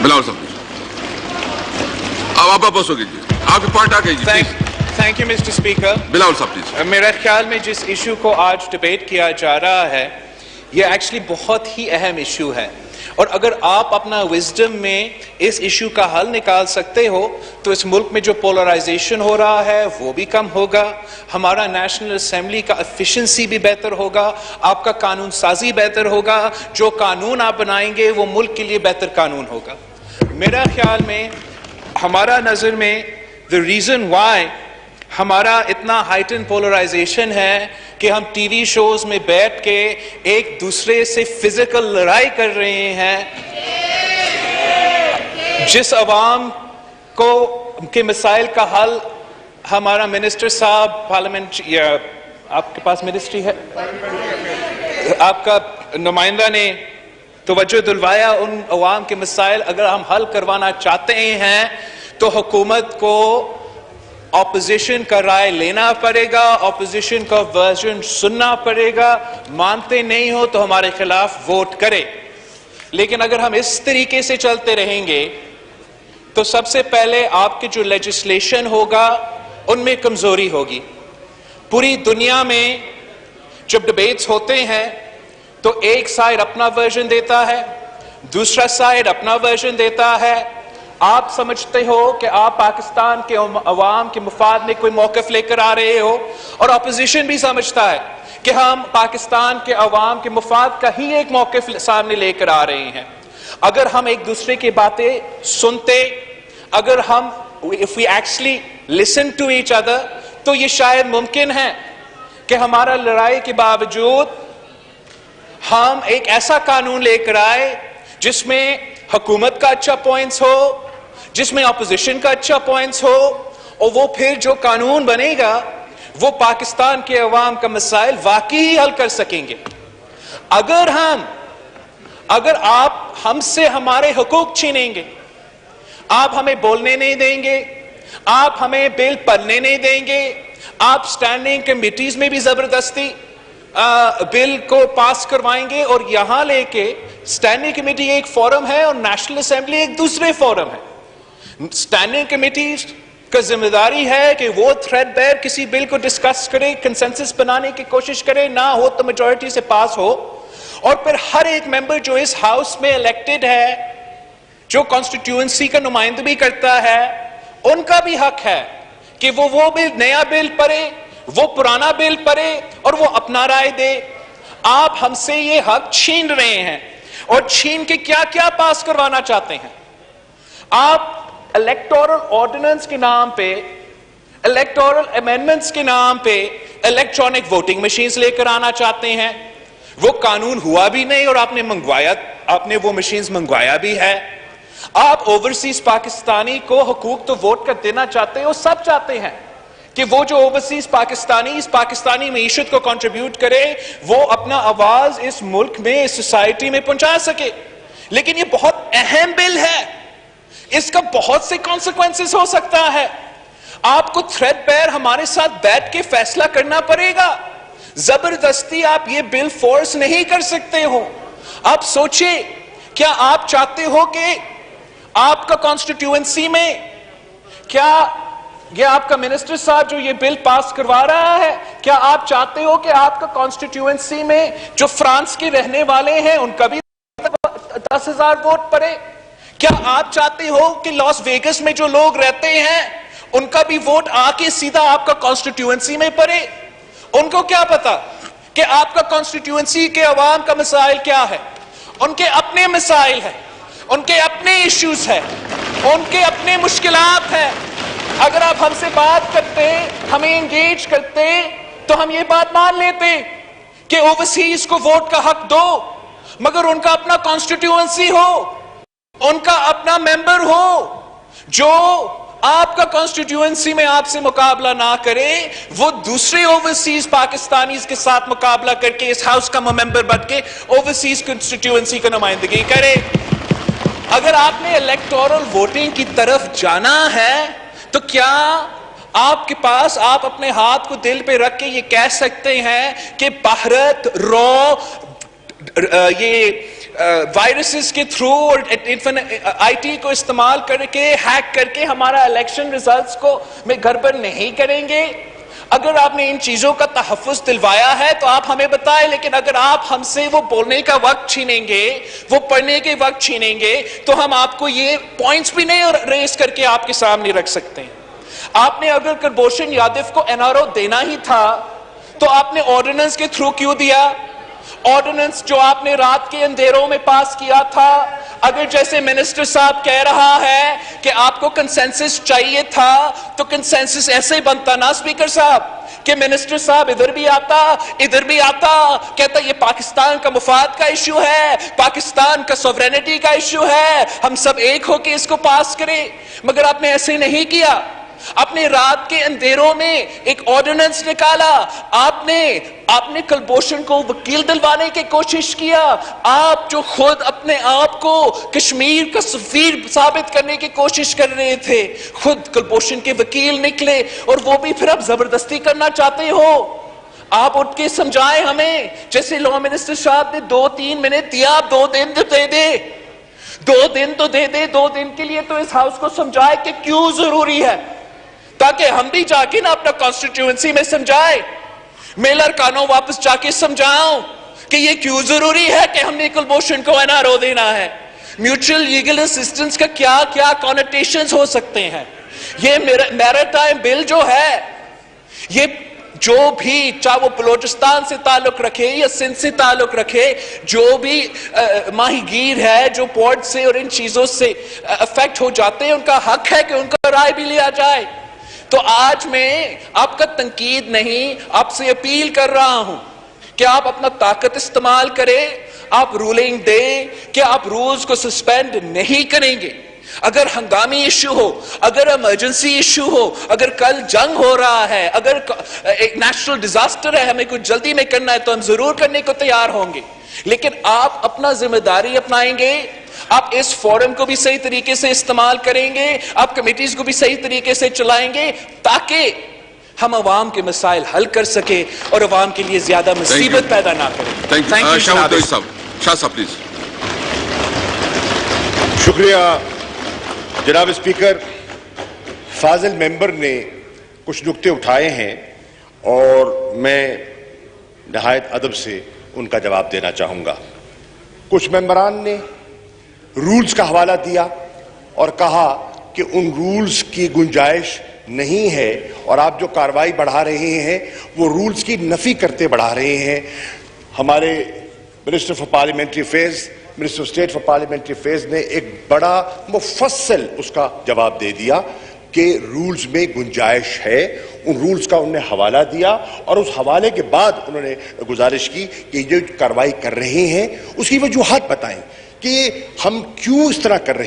بلاول صاحب اب آپ واپس ہو گئی، آپ کی پوائنٹ آ گئی جی. Thank you mister speaker. Bilawal صاحب پلیز. میرے خیال میں جس ایشو کو آج ڈیبیٹ کیا جا رہا ہے یہ ایکچولی بہت ہی اہم ایشو ہے، اور اگر آپ اپنا وزڈم میں اس ایشو کا حل نکال سکتے ہو تو اس ملک میں جو پولرائزیشن ہو رہا ہے وہ بھی کم ہوگا، ہمارا نیشنل اسمبلی کا ایفیشنسی بھی بہتر ہوگا، آپ کا قانون سازی بہتر ہوگا، جو قانون آپ بنائیں گے وہ ملک کے لیے بہتر قانون ہوگا. میرا خیال میں ہمارا نظر میں the reason why ہمارا اتنا ہائٹن پولرائزیشن ہے کہ ہم ٹی وی شوز میں بیٹھ کے ایک دوسرے سے فزیکل لڑائی کر رہے ہیں، جس عوام کو کے مسائل کا حل ہمارا منسٹر صاحب پارلیمنٹ یا آپ کے پاس منسٹری ہے، آپ کا نمائندہ نے توجہ دلوایا، ان عوام کے مسائل اگر ہم حل کروانا چاہتے ہیں تو حکومت کو اپوزیشن کا رائے لینا پڑے گا، اپوزیشن کا ورژن سننا پڑے گا، مانتے نہیں ہو تو ہمارے خلاف ووٹ کرے. لیکن اگر ہم اس طریقے سے چلتے رہیں گے تو سب سے پہلے آپ کے جو لیجسلیشن ہوگا ان میں کمزوری ہوگی. پوری دنیا میں جب ڈیبیٹس ہوتے ہیں تو ایک سائیڈ اپنا ورژن دیتا ہے، دوسرا سائیڈ اپنا ورژن دیتا ہے. آپ سمجھتے ہو کہ آپ پاکستان کے عوام کے مفاد میں کوئی موقف لے کر آ رہے ہو، اور اپوزیشن بھی سمجھتا ہے کہ ہم پاکستان کے عوام کے مفاد کا ہی ایک موقف سامنے لے کر آ رہے ہیں. اگر ہم ایک دوسرے کی باتیں سنتے، اگر ہم if we actually listen to each other تو یہ شاید ممکن ہے کہ ہمارا لڑائی کے باوجود ہم ایک ایسا قانون لے کر آئے جس میں حکومت کا اچھا پوائنٹس ہو، جس میں اپوزیشن کا اچھا پوائنٹس ہو، اور وہ پھر جو قانون بنے گا وہ پاکستان کے عوام کا مسائل واقعی حل کر سکیں گے. اگر آپ ہم سے ہمارے حقوق چھینیں گے، آپ ہمیں بولنے نہیں دیں گے، آپ ہمیں بل پڑھنے نہیں دیں گے، آپ سٹینڈنگ کمیٹیز میں بھی زبردستی بل کو پاس کروائیں گے، اور یہاں لے کے سٹینڈنگ کمیٹی ایک فورم ہے اور نیشنل اسمبلی ایک دوسرے فورم ہے. سٹینڈنگ کمیٹیز کا ذمہ داری ہے کہ وہ تھریڈ بیر کسی بل کو ڈسکس کرے، کنسنسس بنانے کی کوشش کرے، نہ ہو تو میجورٹی سے پاس ہو، اور پھر ہر ایک ممبر جو اس ہاؤس میں الیکٹڈ ہے، جو کانسٹیٹیوئنسی کا نمائندگی کرتا ہے، ان کا بھی حق ہے کہ وہ بل، نیا بل پڑھے، وہ پرانا بل پڑھے اور وہ اپنا رائے دے. آپ ہم سے یہ حق چھین رہے ہیں، اور چھین کے کیا کیا پاس کروانا چاہتے ہیں. آپ الیکٹورل آرڈیننس کے نام پہ، الیکٹورل امینڈمنٹس کے نام پہ الیکٹرانک ووٹنگ مشینز لے کر آنا چاہتے ہیں. وہ قانون ہوا بھی نہیں اور آپ نے وہ مشینز منگوایا بھی ہے. آپ اوورسیز پاکستانی کو حقوق تو ووٹ کر دینا چاہتے ہو، سب چاہتے ہیں کہ وہ جو اوورسیز پاکستانی اس پاکستانی معیشت کو کنٹریبیوٹ کرے، وہ اپنا آواز اس ملک میں، اس سوسائٹی میں پہنچا سکے. لیکن یہ بہت اہم بل ہے، اس کا بہت سے کانسیکوینسز ہو سکتا ہے. آپ کو تھریڈ پیر ہمارے ساتھ بیٹھ کے فیصلہ کرنا پڑے گا. زبردستی آپ یہ بل فورس نہیں کر سکتے ہو. آپ سوچیں، کیا آپ چاہتے ہو کہ آپ کا کانسٹیٹیوئنسی میں، کیا یہ آپ کا منسٹر صاحب جو یہ بل پاس کروا رہا ہے، کیا آپ چاہتے ہو کہ آپ کا کانسٹیٹیوئنسی میں جو فرانس کے رہنے والے ہیں ان کا بھی 10,000 ووٹ پڑے؟ کیا آپ چاہتے ہو کہ لاس ویگس میں جو لوگ رہتے ہیں ان کا بھی ووٹ آ کے سیدھا آپ کا کانسٹیٹیوئنسی میں پڑے؟ ان کو کیا پتا کہ آپ کا کانسٹیٹیوئنسی کے عوام کا مسائل کیا ہے؟ ان کے اپنے مسائل ہیں، ان کے اپنے ایشوز ہیں، ان کے اپنے مشکلات ہیں. اگر آپ ہم سے بات کرتے، ہمیں انگیج کرتے تو ہم یہ بات مان لیتے کہ اوورسیز کو ووٹ کا حق دو، مگر ان کا اپنا کانسٹیٹیوئنسی ہو، ان کا اپنا ممبر ہو جو آپ کا کانسٹیٹیوئنسی میں آپ سے مقابلہ نہ کرے، وہ دوسرے اوورسیز پاکستانیز کے ساتھ مقابلہ کر کے اس ہاؤس کا ممبر بن کے اوورسیز کانسٹیٹیوئنسی کا نمائندگی کرے. اگر آپ نے الیکٹورل ووٹنگ کی طرف جانا ہے تو کیا آپ کے پاس، آپ اپنے ہاتھ کو دل پہ رکھ کے یہ کہہ سکتے ہیں کہ بھارت یہ وائرسز کے تھرو اور آئی ٹی کو استعمال کر کے ہیک کر کے ہمارا الیکشن ریزلٹس کو میں گڑبڑ نہیں کریں گے. اگر آپ نے ان چیزوں کا تحفظ دلوایا ہے تو آپ ہمیں بتائیں, لیکن اگر آپ ہم سے وہ بولنے کا وقت چھینیں گے, وہ پڑھنے کے وقت چھینیں گے, تو ہم آپ کو یہ پوائنٹس بھی نہیں ریز کر کے آپ کے سامنے رکھ سکتے ہیں. آپ نے اگر کلبھوشن یادو کو NRO دینا ہی تھا تو آپ نے آرڈیننس کے تھرو کیوں دیا؟ آرڈیننس جو آپ نے رات کے اندھیروں میں پاس کیا تھا, اگر جیسے منسٹر صاحب کہہ رہا ہے کہ آپ کو کنسنسس چاہیے تھا تو کنسنسس ایسے بنتا نا اسپیکر صاحب کہ منسٹر صاحب ادھر بھی آتا ادھر بھی آتا, کہتا یہ پاکستان کا مفاد کا ایشو ہے, پاکستان کا سوورینٹی کا ایشو ہے, ہم سب ایک ہو کے اس کو پاس کریں. مگر آپ نے ایسے نہیں کیا. آپ نے رات کے اندھیروں میں ایک آرڈیننس نکالا, آپ نے کلبھوشن کو وکیل دلوانے کی کوشش کیا. آپ جو خود اپنے آپ کو کشمیر کا سفیر ثابت کرنے کی کوشش کر رہے تھے, خود کلبھوشن کے وکیل نکلے, اور وہ بھی پھر آپ زبردستی کرنا چاہتے ہو. آپ اٹھ کے سمجھائیں ہمیں, جیسے لا منسٹر صاحب نے 2-3 منٹ دیا, آپ 2 دن تو دے دے, 2 دن تو دے دے. 2 دن کے لیے تو اس ہاؤس کو سمجھائے کہ کیوں ضروری ہے, تاکہ ہم بھی جا کے نا اپنا کانسٹیٹیوئنسی میں سمجھائے, میں لڑکانوں واپس جا کے سمجھاؤں کہ یہ کیوں ضروری ہے کہ ہم نے کلبھوشن کو NRO دینا ہے. میوچل لیگل اسسٹنس کا کیا کیا کانوٹیشنز ہو سکتے ہیں. یہ میریٹائم بل جو ہے, یہ جو بھی چاہے وہ بلوچستان سے تعلق رکھے یا سندھ سے تعلق رکھے, جو بھی ماہی گیر ہے جو پورٹ سے اور ان چیزوں سے افیکٹ ہو جاتے ہیں, ان کا حق ہے کہ ان کا رائے بھی لیا جائے. تو آج میں آپ کا تنقید نہیں, آپ سے اپیل کر رہا ہوں کہ آپ اپنا طاقت استعمال کریں, آپ رولنگ دیں کہ آپ رولز کو سسپینڈ نہیں کریں گے. اگر ہنگامی ایشو ہو, اگر ایمرجنسی ایشو ہو, اگر کل جنگ ہو رہا ہے, اگر ایک نیشنل ڈیزاسٹر ہے, ہمیں کچھ جلدی میں کرنا ہے, تو ہم ضرور کرنے کو تیار ہوں گے. لیکن آپ اپنا ذمہ داری اپنائیں گے, آپ اس فورم کو بھی صحیح طریقے سے استعمال کریں گے, آپ کمیٹیز کو بھی صحیح طریقے سے چلائیں گے, تاکہ ہم عوام کے مسائل حل کر سکیں اور عوام کے لیے زیادہ مصیبت پیدا نہ کریں. Thank you. شاہ صاحب پلیز. شکریہ جناب اسپیکر. فاضل ممبر نے کچھ نکتے اٹھائے ہیں اور میں نہایت ادب سے ان کا جواب دینا چاہوں گا. کچھ ممبران نے رولز کا حوالہ دیا اور کہا کہ ان رولز کی گنجائش نہیں ہے, اور آپ جو کارروائی بڑھا رہے ہیں وہ رولز کی نفی کرتے بڑھا رہے ہیں. ہمارے minister for parliamentary affairs, minister of state for parliamentary affairs نے ایک بڑا مفصل اس کا جواب دے دیا کہ رولز میں گنجائش ہے. ان رولز کا انہوں نے حوالہ دیا, اور اس حوالے کے بعد انہوں نے گزارش کی کہ جو کارروائی کر رہے ہیں اس کی وجوہات بتائیں کہ ہم کیوں اس طرح کر رہے ہیں.